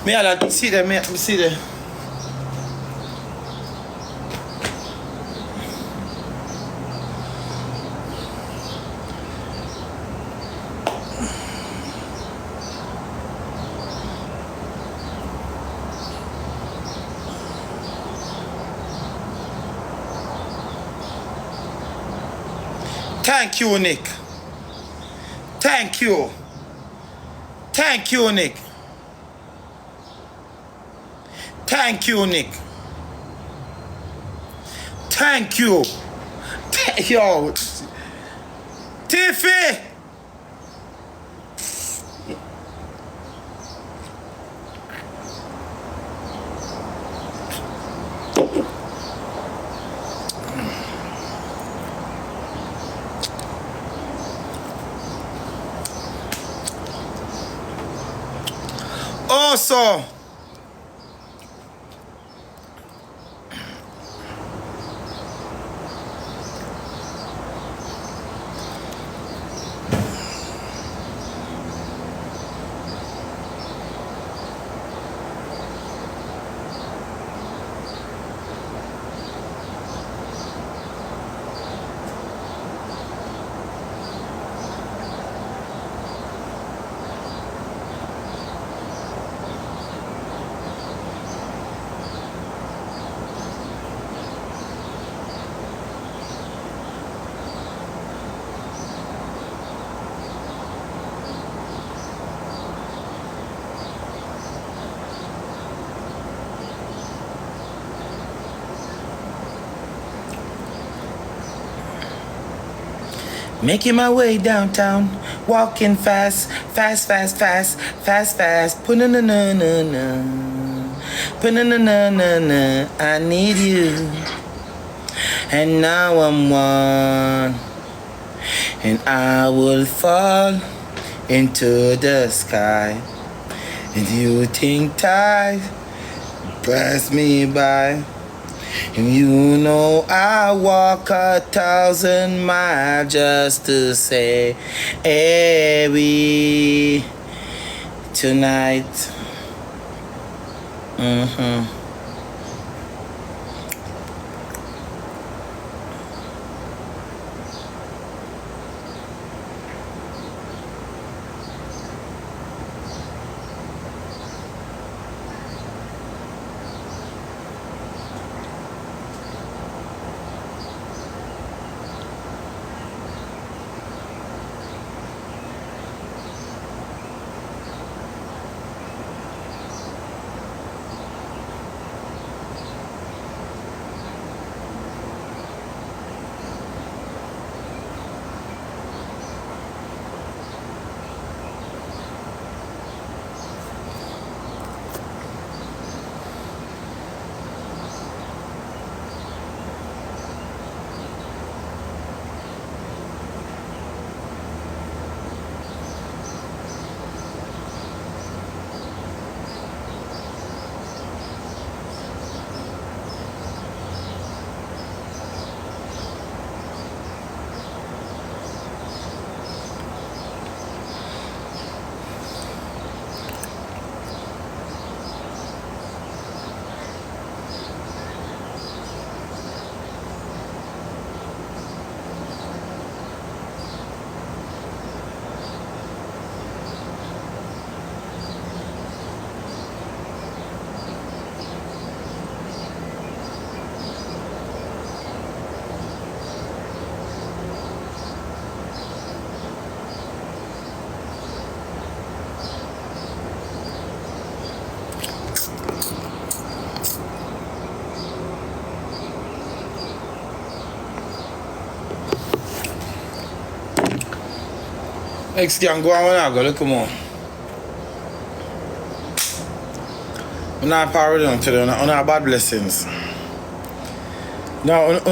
Me I see them, me see them. Thank you, Nick. Thank you. Thank you, Nick. Thank you, Nick. Thank you. Yo. Tiffy. Also, making my way downtown, walking fast, fast, fast, fast, fast, fast. Put-na-na-na-na-na, put-na-na-na-na-na. I need you, and now I'm one, and I will fall into the sky. And you think time pass me by. And you know I walk 1,000 miles just to say, hey, we tonight. Next can go on when I go, look more. I'm not powered on today, on our bad blessings. No, not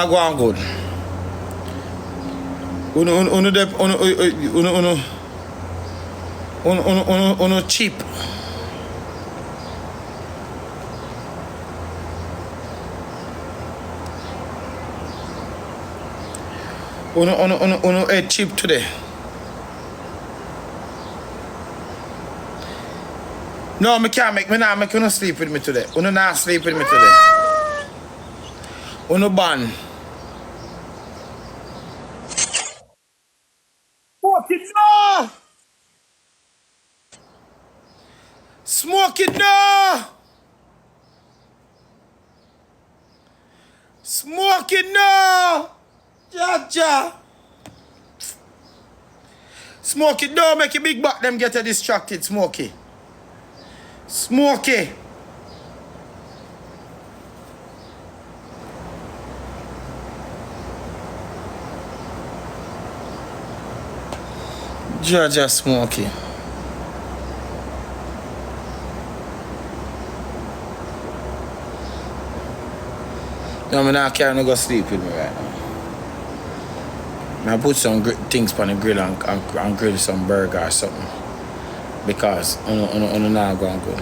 go on good. Cheap. Uno cheap today. No, me can't make me not make you sleep with me today. You not sleep with me today. You ban. Smoke it no! Smoke it no! Smoke it no! Ja. Smoke it, don't make your big back them get distracted, Smokey. Smokey. Georgia Smokey. No, I'm not carrying to go sleep with me right now. I put some things on the grill and grill some burger or something. Because I'm not going to go.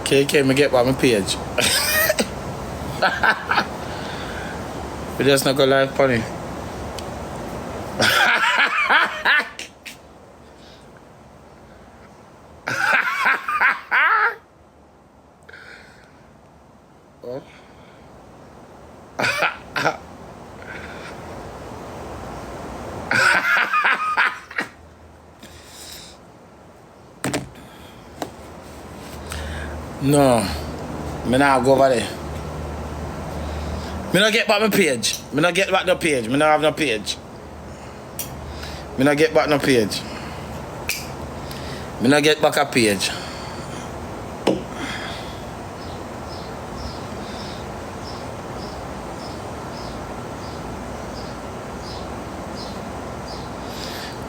Okay, me get back my page. We just not go live funny. Oh. No, me not go over there. Me not get back my page. Me not get back no page. Me not have no page. Me not get back no page. Me not get back a page.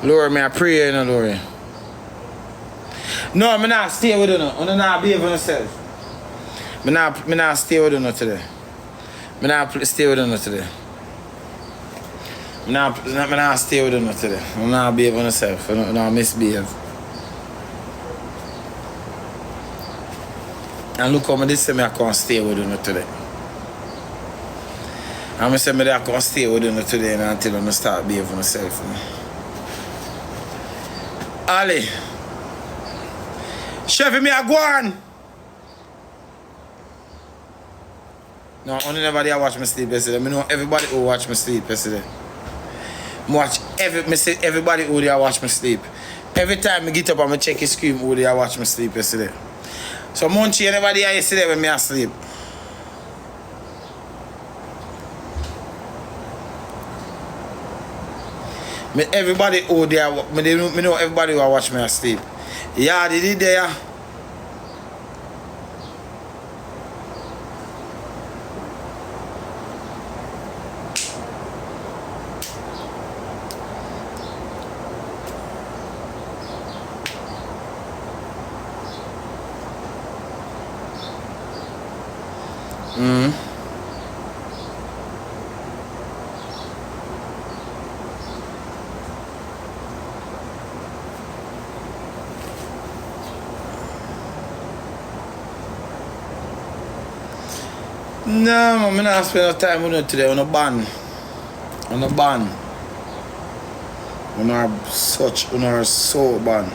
Lord, me I pray, you know, Lord. No, me not stay with you no. You not behave for yourself. Me not stay with you no today. Me not stay with you no today. Me not stay with you no today. You not behave for yourself. You not misbehave. And look how me this say me I can't stay with you no today. And me say me I can't stay with you no today until you start behaving for yourself. Ali. Chevy, me a go on. No, only nobody I watch me sleep yesterday. I know everybody who watch me sleep yesterday. Me say everybody who they watch me sleep. Every time I get up and I check his screen who they watch me sleep yesterday. So Munchie anybody here yesterday when me asleep. Me everybody who they me know everybody who watch me asleep. Yeah, did it there? No, man, I'm not spend no time with you today on a ban. On a ban. On our so ban.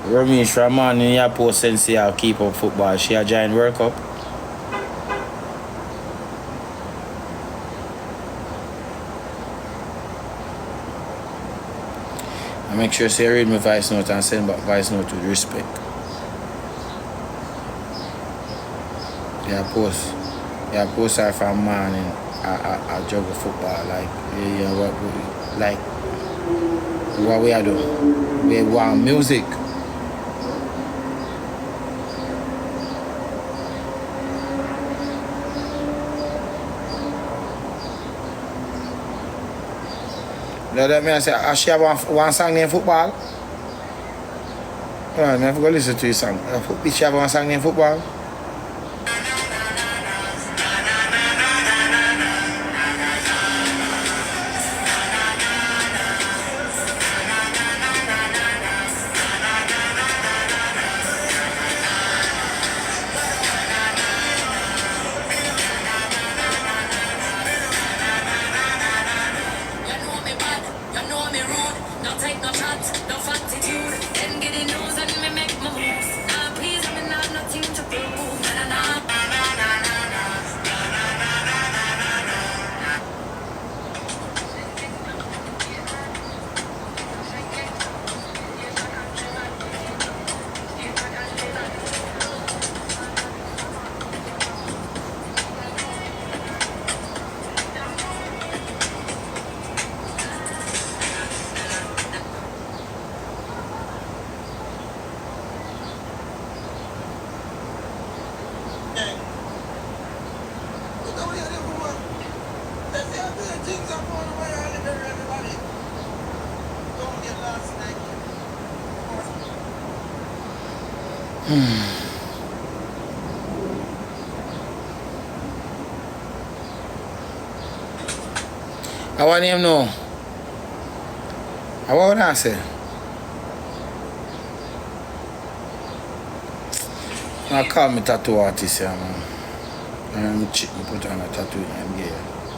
Ramesh Rahman in your post since I'll keep up football. She a join World Cup. I make sure you read my voice note and send back voice note with respect. Yeah, post her from man and I juggle football like what we are doing. We want music. You know that me I say she have one song named football. I never go listen to his song. Bitch, you have one song named Football? I want him know. I want to say. I call me tattoo artist, man. I'm cheap, put on a tattoo and I'm gay.